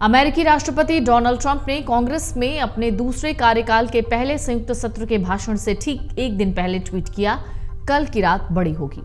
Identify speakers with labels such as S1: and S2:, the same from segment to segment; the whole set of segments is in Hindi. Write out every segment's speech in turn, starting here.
S1: अमेरिकी राष्ट्रपति डोनाल्ड ट्रंप ने कांग्रेस में अपने दूसरे कार्यकाल के पहले संयुक्त सत्र के भाषण से ठीक एक दिन पहले ट्वीट किया, कल की रात बड़ी होगी।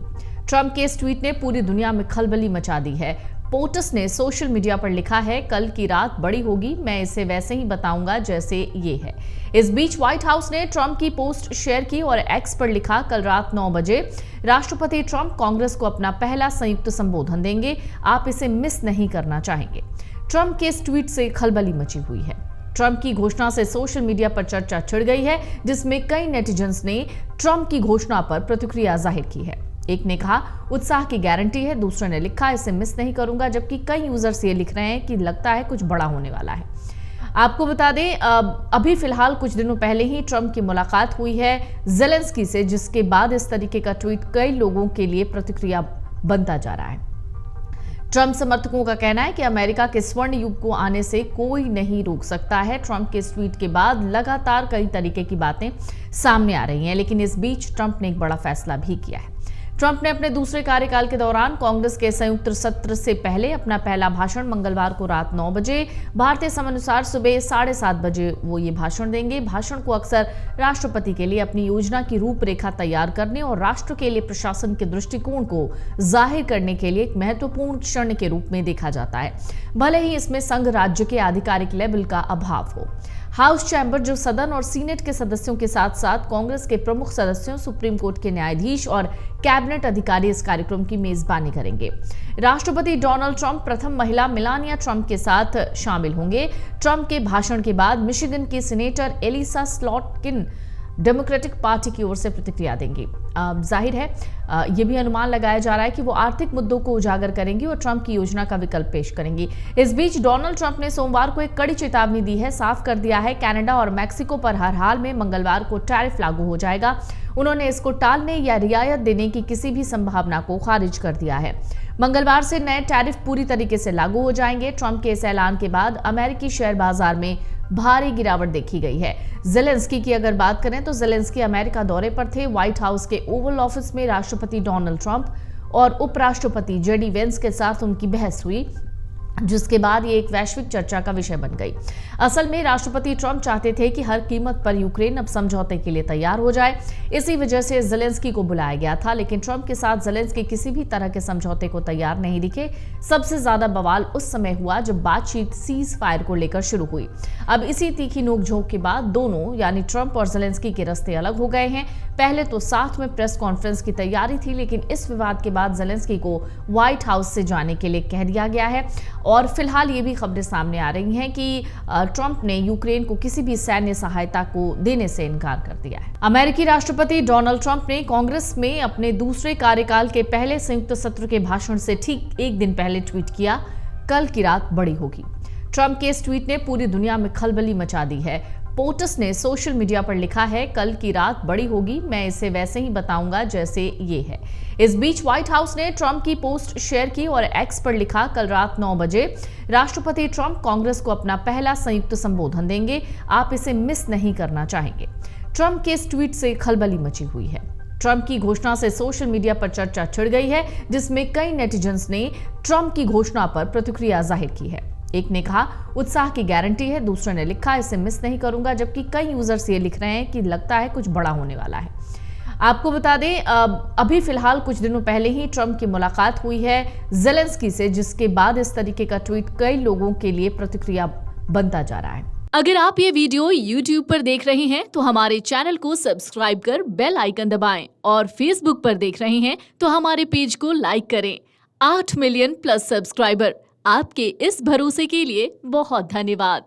S1: ट्रंप के इस ट्वीट ने पूरी दुनिया में खलबली मचा दी है। पोटस ने सोशल मीडिया पर लिखा है, कल की रात बड़ी होगी, मैं इसे वैसे ही बताऊंगा जैसे ये है। इस बीच व्हाइट हाउस ने ट्रंप की पोस्ट शेयर की और एक्स पर लिखा, कल रात 9 बजे राष्ट्रपति ट्रंप कांग्रेस को अपना पहला संयुक्त संबोधन देंगे, आप इसे मिस नहीं करना चाहेंगे। ट्रंप के इस ट्वीट से खलबली मची हुई है। ट्रंप की घोषणा से सोशल मीडिया पर चर्चा छिड़ गई है, जिसमें कई नेटिजन्स ने ट्रंप की घोषणा पर प्रतिक्रिया जाहिर की है। एक ने कहा, उत्साह की गारंटी है, दूसरे ने लिखा, इसे मिस नहीं करूंगा, जबकि कई यूजर्स ये लिख रहे हैं कि लगता है कुछ बड़ा होने वाला है। आपको बता दें, अभी फिलहाल कुछ दिनों पहले ही ट्रंप की मुलाकात हुई है ज़ेलेंस्की से, जिसके बाद इस तरीके का ट्वीट कई लोगों के लिए प्रतिक्रिया बनता जा रहा है। ट्रंप समर्थकों का कहना है कि अमेरिका के स्वर्ण युग को आने से कोई नहीं रोक सकता है। ट्रंप के इस ट्वीट के बाद लगातार कई तरीके की बातें सामने आ रही हैं, लेकिन इस बीच ट्रंप ने एक बड़ा फैसला भी किया है। ट्रंप ने अपने दूसरे कार्यकाल के दौरान कांग्रेस के संयुक्त सत्र से पहले अपना पहला भाषण मंगलवार को रात 9 बजे भारतीय समयानुसार सुबह 7:30 बजे वो ये भाषण देंगे। भाषण को अक्सर राष्ट्रपति के लिए अपनी योजना की रूपरेखा तैयार करने और राष्ट्र के लिए प्रशासन के दृष्टिकोण को जाहिर करने के लिए एक महत्वपूर्ण क्षण के रूप में देखा जाता है, भले ही इसमें संघ राज्य के आधिकारिक लेवल का अभाव हो। हाउस चैम्बर, जो सदन और सीनेट के सदस्यों के साथ साथ कांग्रेस के प्रमुख सदस्यों, सुप्रीम कोर्ट के न्यायाधीश और कैबिनेट अधिकारी इस कार्यक्रम की मेजबानी करेंगे। राष्ट्रपति डोनाल्ड ट्रंप प्रथम महिला मेलानिया ट्रंप के साथ शामिल होंगे। ट्रंप के भाषण के बाद मिशिगन की सीनेटर एलिसा स्लॉटकिन डेमोक्रेटिक पार्टी की ओर से प्रतिक्रिया देंगी। जाहिर है, यह भी अनुमान लगाया जा रहा है कि वो आर्थिक मुद्दों को उजागर करेंगी और ट्रंप की योजना का विकल्प पेश करेंगी। इस बीच डोनाल्ड ट्रंप ने सोमवार को एक कड़ी चेतावनी दी है, साफ कर दिया है कनाडा और मैक्सिको पर हर हाल में मंगलवार को टैरिफ लागू हो जाएगा। उन्होंने इसको टालने या रियायत देने की किसी भी संभावना को खारिज कर दिया है। मंगलवार से नए टैरिफ पूरी तरीके से लागू हो जाएंगे। ट्रंप के इस ऐलान के बाद अमेरिकी शेयर बाजार में भारी गिरावट देखी गई है। ज़ेलेंस्की की अगर बात करें तो ज़ेलेंस्की अमेरिका दौरे पर थे। व्हाइट हाउस के ओवल ऑफिस में राष्ट्रपति डोनाल्ड ट्रंप और उपराष्ट्रपति जेडी वेंस के साथ उनकी बहस हुई, जिसके बाद ये एक वैश्विक चर्चा का विषय बन गई। असल में राष्ट्रपति ट्रंप चाहते थे कि हर कीमत पर यूक्रेन अब समझौते के लिए तैयार हो जाए। इसी वजह से ज़ेलेंस्की को बुलाया गया था, लेकिन ट्रंप के साथ ज़ेलेंस्की किसी भी तरह के समझौते को तैयार नहीं दिखे। सबसे ज्यादा बवाल उस समय हुआ जब बातचीत सीज फायर को लेकर शुरू हुई। अब इसी तीखी नोकझोंक के बाद दोनों यानी ट्रंप और ज़ेलेंस्की के रास्ते अलग हो गए हैं। पहले तो साथ में प्रेस कॉन्फ्रेंस की तैयारी थी, लेकिन इस विवाद के बाद ज़ेलेंस्की को व्हाइट हाउस से जाने के लिए कह दिया गया है। और फिलहाल ये भी खबरें सामने आ रही हैं कि ट्रंप ने यूक्रेन को किसी भी सैन्य सहायता को देने से इनकार कर दिया है। अमेरिकी राष्ट्रपति डोनाल्ड ट्रंप ने कांग्रेस में अपने दूसरे कार्यकाल के पहले संयुक्त सत्र के भाषण से ठीक एक दिन पहले ट्वीट किया, कल की रात बड़ी होगी। ट्रंप के इस ट्वीट ने पूरी दुनिया में खलबली मचा दी है। पोटस ने सोशल मीडिया पर लिखा है, कल की रात बड़ी होगी, मैं इसे वैसे ही बताऊंगा जैसे ये है। इस बीच व्हाइट हाउस ने ट्रंप की पोस्ट शेयर की और एक्स पर लिखा, कल रात 9 बजे राष्ट्रपति ट्रंप कांग्रेस को अपना पहला संयुक्त संबोधन देंगे, आप इसे मिस नहीं करना चाहेंगे। ट्रंप के इस ट्वीट से खलबली मची हुई है। ट्रंप की घोषणा से सोशल मीडिया पर चर्चा छिड़ गई है, जिसमें कई नेटिजन्स ने ट्रंप की घोषणा पर प्रतिक्रिया जाहिर की है। एक ने कहा, उत्साह की गारंटी है, दूसरे ने लिखा, इसे मिस नहीं करूंगा, जबकि कई यूजर्स ये लिख रहे हैं कि लगता है कुछ बड़ा होने वाला है। आपको बता दें, अभी फिलहाल कुछ दिनों पहले ही ट्रंप की मुलाकात हुई है ज़ेलेंस्की से, जिसके बाद इस तरीके का ट्वीट कई लोगों के लिए प्रतिक्रिया बनता जा रहा है।
S2: अगर आप ये वीडियो YouTube पर देख रहे हैं तो हमारे चैनल को सब्सक्राइब कर बेल आइकन दबाएं, और Facebook पर देख रहे हैं तो हमारे पेज को लाइक करें। 8 मिलियन प्लस सब्सक्राइबर, आपके इस भरोसे के लिए बहुत धन्यवाद।